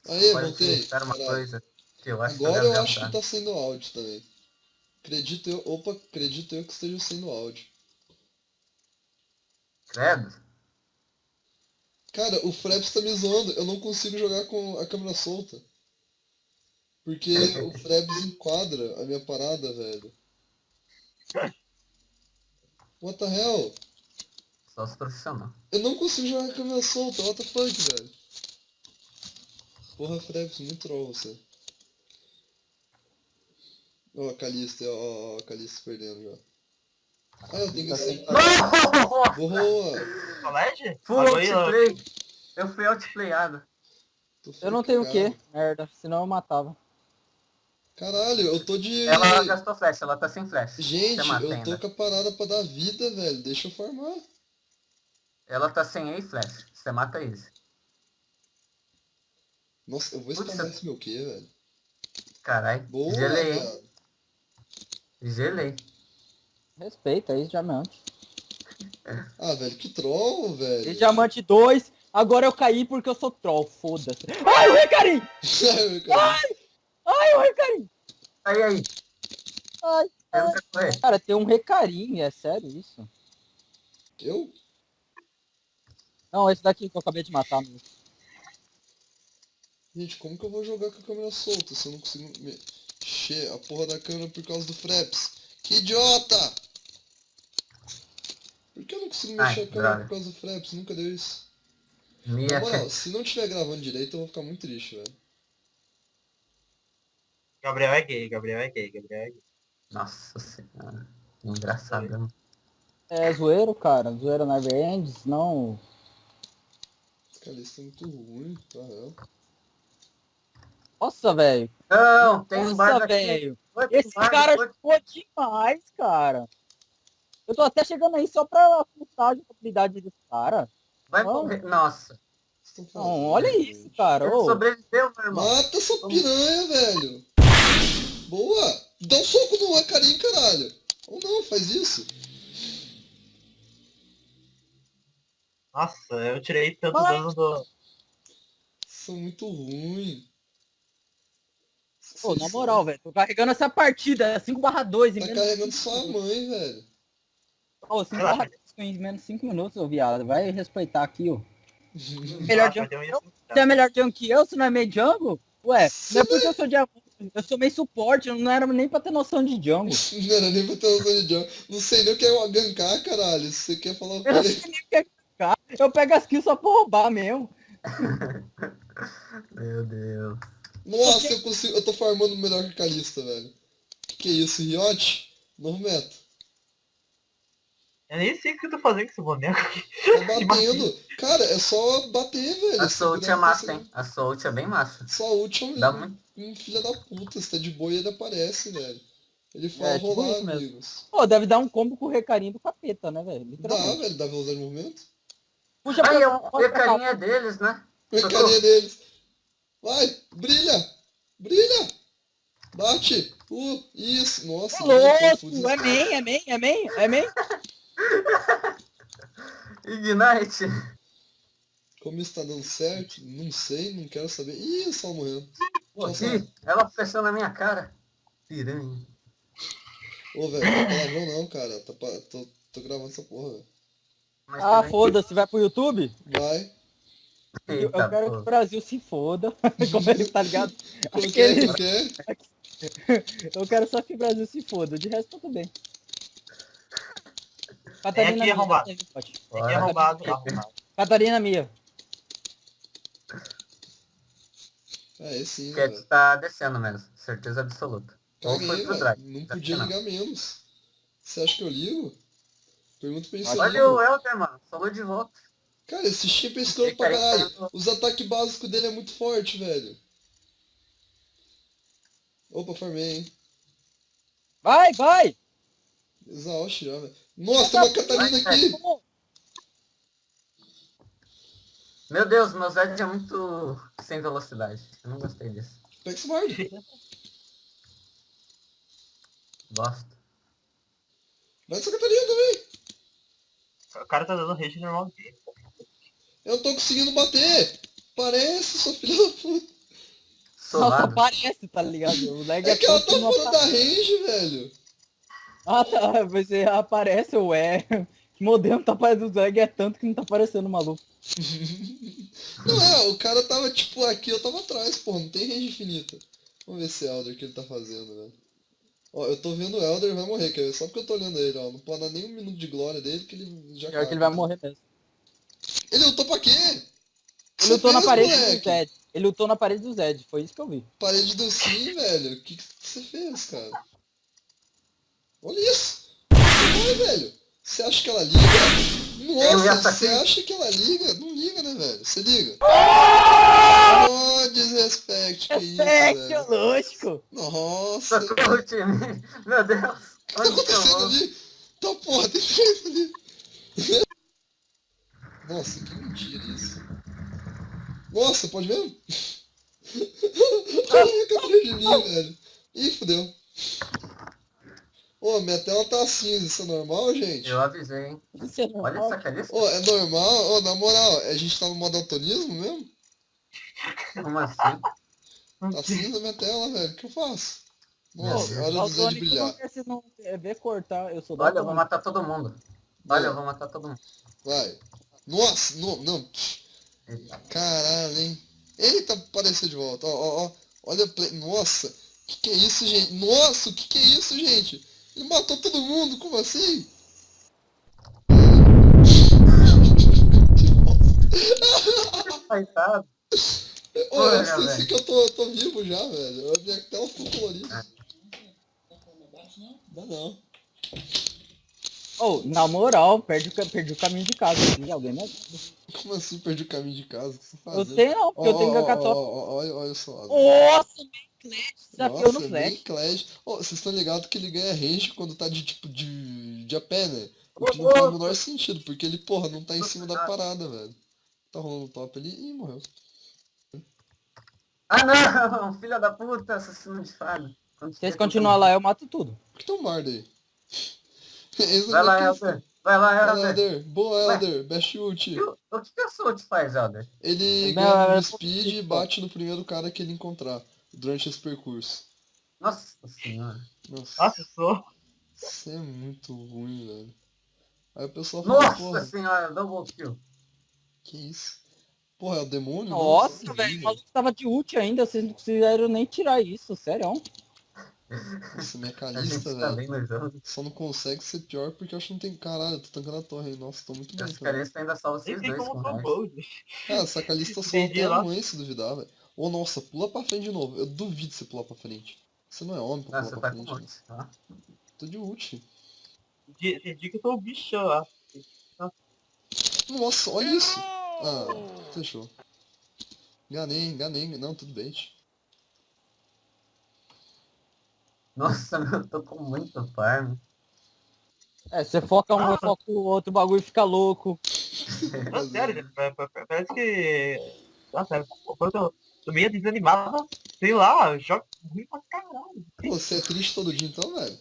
Aê, Pode te voltei. mostrar uma Caralho. coisa que eu acho que o Agora eu Gabriel acho que sabe. tá sendo áudio também. Acredito eu. Opa, acredito eu que esteja sendo áudio. Credo? Cara, o Fraps tá me zoando. Eu não consigo jogar com a câmera solta. Porque o Fraps enquadra a minha parada, velho. What the hell? Só os profissionais. Eu não consigo jogar com a câmera solta. What the fuck, velho? Porra, Fraps, muito troll você. Ó, a Calista, ó, a Calista perdendo já. Ah, eu tenho que ser. Boa! Colégio? Full Agora eu... outplay. Eu fui outplayado. Eu não tenho o cagado. quê? Merda, senão eu matava. Caralho, eu tô de. Ela gastou flash, ela tá sem flash. Você Gente, mata eu tô ainda. com a parada pra dar vida, velho. Deixa eu farmar. Ela tá sem A e flash. Você mata easy. Nossa, eu vou Putz, spamar esse meu Q, velho. carai. Boa, Gelei, hein? viado. Gelei. Respeita, ex-diamante. Ah, velho, que troll, velho. Ex-diamante 2, agora eu caí porque eu sou troll, foda-se. Ai, o Recarim! Ai, cara. Ai, o Recarim! Aí. Ai, Eu não quero correr. cara, tem um Recarim, é sério isso? Eu? Não, esse daqui que eu acabei de matar. Meu. Gente, como que eu vou jogar com a câmera solta se eu não consigo mexer a porra da câmera por causa do Fraps? Que idiota! Por que eu não consigo Ai, mexer a câmera droga. por causa do Fraps? Nunca deu isso. Na Mia. moral, se não estiver gravando direito, eu vou ficar muito triste, velho. Gabriel é gay, Gabriel é gay, Gabriel é gay. Nossa senhora. Engraçado. Hein? É zoeiro, cara. Zoeiro na Ends, não. Esse Calista é muito ruim, tá real. Nossa, velho. Não, tem um bar Nossa, aqui. velho. Foi pro Esse bar, cara foi. jogou demais, cara. Eu tô até chegando aí só pra ocultar a jogabilidade desse cara. Vai Não. correr. Nossa. Vocês estão Não, fazendo, olha isso, gente? cara. Ele Ô, sobreviveu, meu irmão. Mata essa piranha, velho! Boa! Dá um soco no Acarim, caralho! Ou não, faz isso! Nossa, eu tirei tanto Ai. dano do... São muito ruins. Pô, na moral, velho. Tô carregando essa partida. 5/2 em Tá menos carregando 5 sua minutos. mãe, velho. Ô, 5/2 em menos 5 minutos, ô viado. Vai respeitar aqui, ó. Melhor Melhor jungle. Você é melhor jungle que eu? Você não é meio jungle? Ué, não é porque eu sou diamante. Eu sou meio suporte, eu não era nem pra ter noção de jungle. Não era nem pra ter noção de jump. Não sei nem o que é gankar, caralho. Se você quer falar o Eu não quê? sei nem o que é ficar. Eu pego as kills só pra roubar mesmo. Meu Deus. Nossa, eu consigo. Eu tô farmando melhor que a Calista, velho. Que é isso, Riot? Novo meta. Eu nem sei o que eu tô fazendo com esse boneco aqui. Tá batendo. Cara, é só bater, velho. A Se sua ult puder é massa, conseguir. hein? A sua ult é bem massa. Só ult é Dá um, muito. um filho da puta. Se tá de boa ele aparece, velho. Ele fala É, tipo rolar, isso mesmo. amigos. Pô, deve dar um combo com o recarinho do capeta, né, velho? Dá, Literalmente. velho. Dá velocidade de movimento. Puxa Aí, pra o carinha é deles, né? A carinha deles. Vai, brilha. Brilha. Bate. Isso. Nossa, louco! É main, é main, é main, é main. Ignite. Como isso tá dando certo? Não sei, não quero saber. Ih, o Sal morrendo. Ih, ela fechou na minha cara. Piranha. Ô, velho, não é palavrão não, cara. Tô gravando essa porra, velho. Mas Ah, também- foda-se, vai pro YouTube? Vai. Eu Eita, quero que pô. o Brasil se foda. Como ele tá ligado? Como que é? Aquele- Como que é? Eu quero só que o Brasil se foda. De resto, tudo bem. Tem Catarina aqui Mia, arrombado. tem, pode. Aqui Bora. arrombado, arrombado. Catarina Mia. É, esse sim, Cat velho. tá descendo mesmo. Certeza absoluta. Ou foi Caguei, pro velho. drag. Não Acho podia que não. ligar menos. Você acha que eu ligo? Pergunta pra isso Olha o Elder, mano. Falou de volta. Cara, esse chip é escroto pra caralho. Os ataques básicos dele é muito forte, velho. Opa, farmei, hein. Vai, vai! Exaust já, velho. Nossa, tem uma Catarina aqui. Meu Deus, meu Zed é muito sem velocidade. Eu não gostei disso. Pega esse ward. Gosto. Vai essa Catarina também. O cara tá dando rage normal dele. Eu não tô conseguindo bater. Parece, sua filha da puta. Nossa, Solado. parece, tá ligado? O lag É que ela tanto tá que não fora da aparece. range, velho. Ah, tá. Você aparece, ué. Que modelo tá aparecendo? O lag é tanto que não tá aparecendo, maluco. Não é, o cara tava tipo aqui, eu tava atrás, porra, não tem range infinita. Vamos ver esse Elder que ele tá fazendo, velho. Ó, eu tô vendo o Elder e vai morrer, quer ver? Só porque eu tô olhando ele, ó. Não pode dar nem um minuto de glória dele que ele já Pior que cai. ele vai morrer mesmo. Ele lutou pra quê? O que Ele você lutou na fez, parede do moleque? Zed. Ele lutou na parede do Zed, foi isso que eu vi. Parede do sim, velho. O que você fez, cara? Olha isso! Vai, velho! Você acha que ela liga? Eu ia Nossa, você aqui. acha que ela liga? Não liga, né, velho? Você liga? Oh, desrespeito, que isso, velho? lógico. Nossa, o que Socorro, time. Meu Deus. tá Onde que eu acontecendo vou? ali? Tá porra, tem três ali. Nossa, que mentira isso. Nossa, pode ver? Olha fica atrás de mim, velho. Ih, fodeu. Ô, minha tela tá cinza, isso é normal, gente? Eu avisei, hein? Isso é Olha normal. essa carista. Ô, é normal? Ô, na moral, a gente tá no modo daltonismo mesmo? Como assim? Tá cinza minha tela, velho. O que eu faço? Nossa, é Meu hora do Zé de Daltônico brilhar. não quer se não ver cortar. Eu sou Olha, eu vou daltônico. matar todo mundo. Olha, eu vou matar todo mundo. Vai. Nossa, não. Eita. Caralho, hein? Eita, apareceu de volta. Ó, ó, ó. Olha o play. Nossa, que é isso, gente? Nossa, o que é isso, gente? Ele matou todo mundo, como assim? Coitado. Ô, eu Olha, esqueci velho. que eu tô vivo já, velho. A minha tela ficou colorida. Dá não. Oh, na moral, perdi o caminho de casa aqui. Alguém me ajuda. Como assim perdi o caminho de casa? O que você tá Eu fazendo? tenho não, porque eu tenho Ó, Gakatop. olha só. Nossa, bem Clash. Desafiou no Nossa, Flash. bem Clash. Ó, vocês estão ligados que ele ganha range quando tá de tipo de a pé, né? O que não faz o menor sentido, porque ele, porra, não tá em cima da parada, velho. Tá rolando top ali e morreu. Ah, não! Filha da puta, assassino de fada. Se vocês continuarem lá, eu mato tudo. Por que tem um bardo aí? Esse Vai lá, daqui- Helder. Vai lá, Vai lá, Helder. Elder. Boa, Ué. Elder. Best ult. O que o Sword faz, Helder? Ele Não, ganha é um speed e possível. bate no primeiro cara que ele encontrar durante esse percurso. Nossa senhora. Nossa, Nossa, eu sou. isso é muito ruim, velho. Aí o pessoal fala, Nossa porra, senhora, double kill. que isso? Porra, é o demônio? Nossa, velho, o liga. maluco tava de ult ainda, vocês não conseguiram nem tirar isso, sério. Nossa, minha A gente calista, tá velho. bem no jogo. Só não consegue ser pior porque eu acho que não tem. Caralho, eu tô tancando a torre aí. Nossa, tô muito bem, Esse cara. carista ainda salva Nem vocês sei dois como com tô reais. gold. Cara, essa calista só Entendi tem a lá. mãe se duvidar, velho. Ô, nossa, pula pra frente de novo. Eu duvido você pular pra frente. Você não é homem pra Nossa, pular pra tá com frente, né? ult. Tá? Tô de ult. Tem dia que eu tô um bichão lá. Nossa, olha isso. Ah, fechou. Enganei. Não, tudo bem. Nossa, meu, eu tô com muito farm. É, você foca um, eu foco o outro, o bagulho fica louco. Não, sério, gente, parece que. Nossa, sério, quando eu tô meio desanimado, sei lá, jogo ruim pra caralho. Pô, você é triste todo dia então, velho?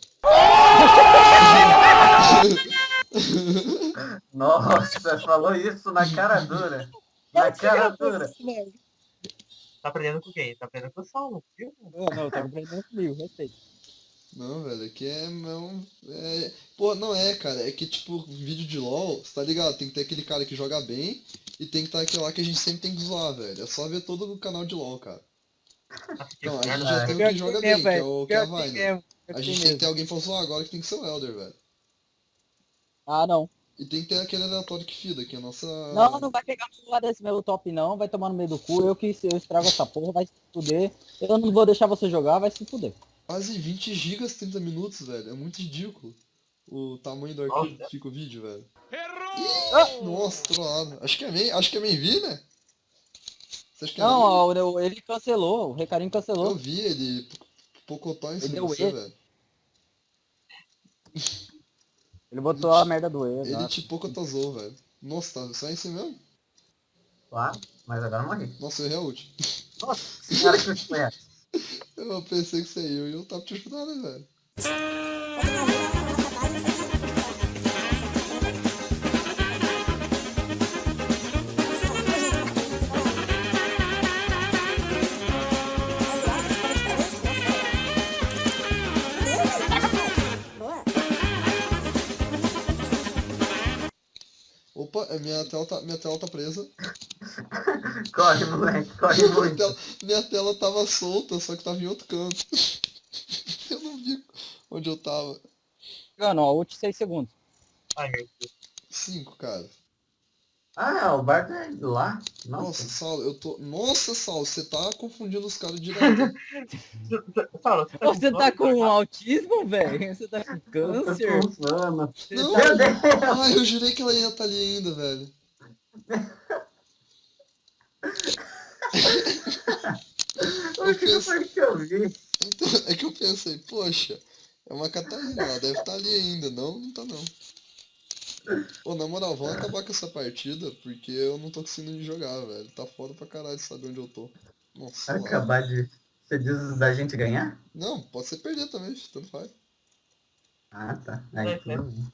Nossa, falou isso na cara dura. Na cara dura. Tá aprendendo com quem? Tá aprendendo com o Saulo, viu? Não, tá aprendendo comigo, respeito. Não, velho, aqui é não. É... Pô, não é, cara. É que tipo, vídeo de LOL, você tá ligado? Tem que ter aquele cara que joga bem e tem que estar aquele lá que a gente sempre tem que zoar, velho. É só ver todo o canal de LOL, cara. Então, a gente já tem o que joga bem, que é o que é a Vayne. A gente tem que ter alguém pra zoar agora que tem que ser o Elder, velho. Ah, não. E tem que ter aquele aleatório que fida, que é a nossa. Não vai pegar no lado desse meu top não, vai tomar no meio do cu, eu estrago essa porra, vai se fuder. Eu não vou deixar você jogar, vai se fuder. Quase 20 gigas 30 minutos, velho. É muito ridículo. O tamanho do arquivo Nossa. que fica o vídeo, velho. Ih, nossa, trollado. Acho que é main V, né? Você acha que é main? Não, ele cancelou, o Recarinho Eu cancelou. vi ele pocotó em Ele cima de deu você, E. velho. Ele botou a merda do E. Ele te pocotosou, velho. Nossa, tá só em cima mesmo? Claro, mas agora eu morri. Nossa, eu errei a ult. Nossa senhora, que foi essa? Eu pensei que você ia e eu tava te ajudando, né, velho? minha tela tá presa. Corre, moleque, corre muito. Minha tela tava solta, só que tava em outro canto. Eu não vi onde eu tava. Mano, ó, ult 6 segundos. Ai, meu Deus. 5, cara. Ah, o Bardo é lá? Nossa, Nossa. Saulo, eu tô. Nossa, Saulo, você tá confundindo os caras direto. Saulo, Você tá com sono? autismo, velho? Você tá com Eu câncer? tô com sono. Você Não, tá Meu Deus! Ai, eu jurei que ela ia estar ali ainda, velho. O que foi que eu vi? Então, é que eu pensei, poxa, é uma Catarina, ela deve estar ali ainda. Não, não tá não. Pô, na moral, vamos acabar com essa partida, porque eu não tô conseguindo jogar, velho. Tá foda pra caralho saber onde eu tô. Nossa, sei lá. Acabar de... Você diz da gente ganhar? Não, pode ser perder também, tanto faz. Ah, tá. Aí tudo bem.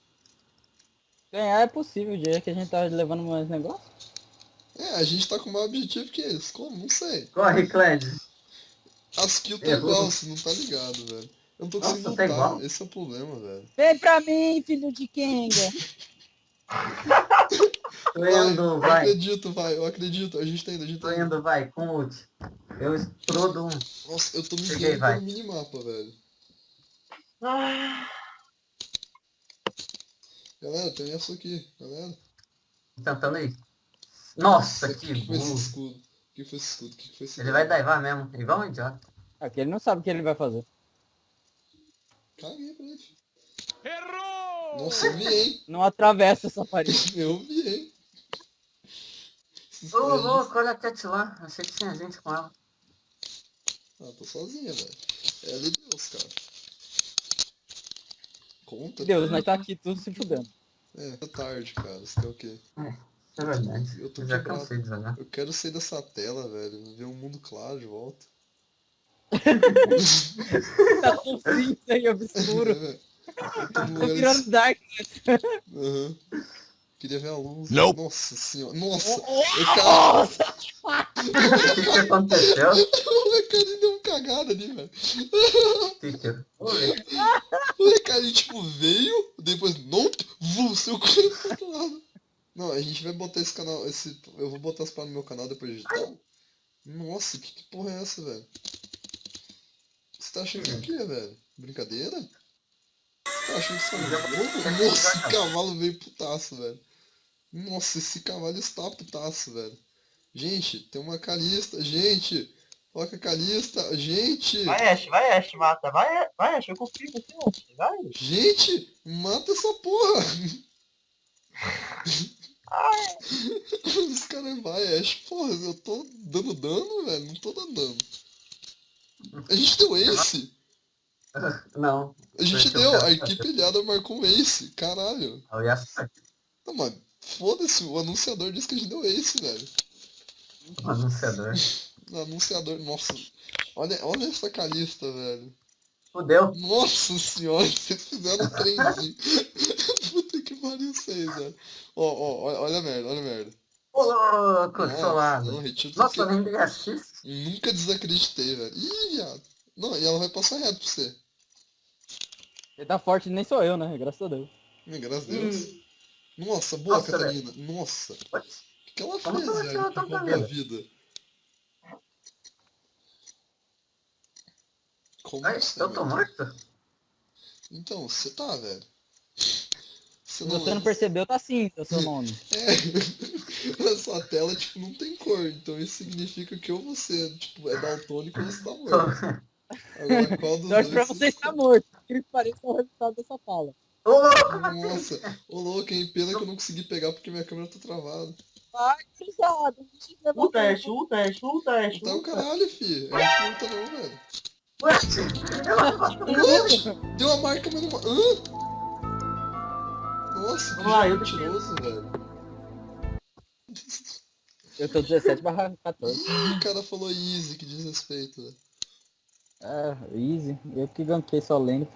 ganhar é possível, o dia que a gente tá levando mais negócio. É, a gente tá com o mesmo objetivo que eles. Como? Não sei. Corre, Cled. As kills tá Errou. igual, você não tá ligado, velho. Eu não tô conseguindo Nossa, tá lutar, igual? esse é o problema, velho. Vem pra mim, filho de Kenga. Tô Vai, indo, eu vai. acredito, vai, eu acredito. A gente tá indo, a gente Tô tá indo. indo, vai. Com ult. Eu explodo um. Nossa, eu tô me Cheguei, guiando vai. pelo minimapa, velho. Ah, Galera, tem essa aqui, galera. Tentando ir. Nossa, O que que foi esse burro. escudo? O que foi esse escudo? O que foi esse Ele vai dano? daivar mesmo. Igual um idiota. Aqui ele não sabe o que ele vai fazer. Caguei pra ele. Errou! Nossa, eu vi, hein? Não atravessa essa parede. Eu vi, hein? Esses Ô, prédios. louco, olha a Cat lá. Achei que tinha gente com ela. Ah, tô sozinha, velho. Ela e Deus, cara. Conta? Deus, nós tá aqui tudo se fudendo. É, tá tarde, cara. Você quer o quê? É verdade. Eu tô Eu já quebrado. cansei de jogar. Eu quero sair dessa tela, velho. Ver um mundo claro de volta. Tá tão cinza e obscuro. Eu tô no Tá lugar virando dark. Aham. Queria ver a luz. Nope. Nossa senhora. Nossa! O Nossa! O que aconteceu? molecarinho deu uma cagada ali, velho. Teacher. Oi. O molecarinho, tipo, veio, depois, nope, seu corpo pro outro lado. Não, a gente vai botar esse canal, eu vou botar as paradas no meu canal depois de editar. Nossa, que porra é essa, velho? Você tá achando que é o quê, velho? Brincadeira? Você tá achando que isso é um jogo? Nossa, o cavalo veio putaço, velho. Nossa, esse cavalo está putaço, velho. Gente, tem uma Calista. Gente, coloca a Calista. Gente, vai Ash, mata. Vai Ash, eu confio em você, Ash. Vai. gente, mata essa porra. Os caras vai, Ash. Porra, eu tô dando dano, velho. Não tô dando dano. A gente deu ace. Não. A gente deu. A equipe ilhada marcou um ace. Caralho. Eu ia sair. Não, mano. Foda-se, o anunciador disse que a gente deu ace, velho. O anunciador. O anunciador, nossa. Olha essa Calista, velho. Fudeu. Nossa senhora, vocês fizeram um trenzinho. Puta que pariu vocês, velho. Olha a merda, olha a merda. Ô, louco, Nossa, solado. não, retiro tudo Nossa, que- eu nem dei assist. Nunca desacreditei, velho. Ih, viado. Não, e ela vai passar reto pra você. Ele tá forte, nem sou eu, né? Graças a Deus. Graças a Deus. Nossa, boa, Nossa, Catarina. Nossa. O que ela Como fez, que ela velho? tirou Que tanta roubou a vida? vida. Como Ai, você, eu tô velho? morto? Então, você tá, velho. Você Se você não percebeu, tá cinza o seu nome. É, a sua tela, tipo, não tem cor, então isso significa que ou você, tipo, é daltônico ou você tá morto. Agora, qual dos Torce dois... pra você estar morto. Que pareça o resultado dessa fala. Ô, louco, matei. Nossa, ô louco, hein? Pena que eu não consegui pegar porque minha câmera tá travada. Vai, cruzado. Ulta Ash, ulta Ash, ulta Ash, Não tá o ulta. caralho, fi. A gente não luta não, velho. Ué, ela matou. Deu a marca, mas não... Hã? Nossa, que Vamos lá, eu mentiroso, velho. Eu tô 17/14. O cara falou easy, que desrespeito, velho. É, easy. Eu que ganquei só lane.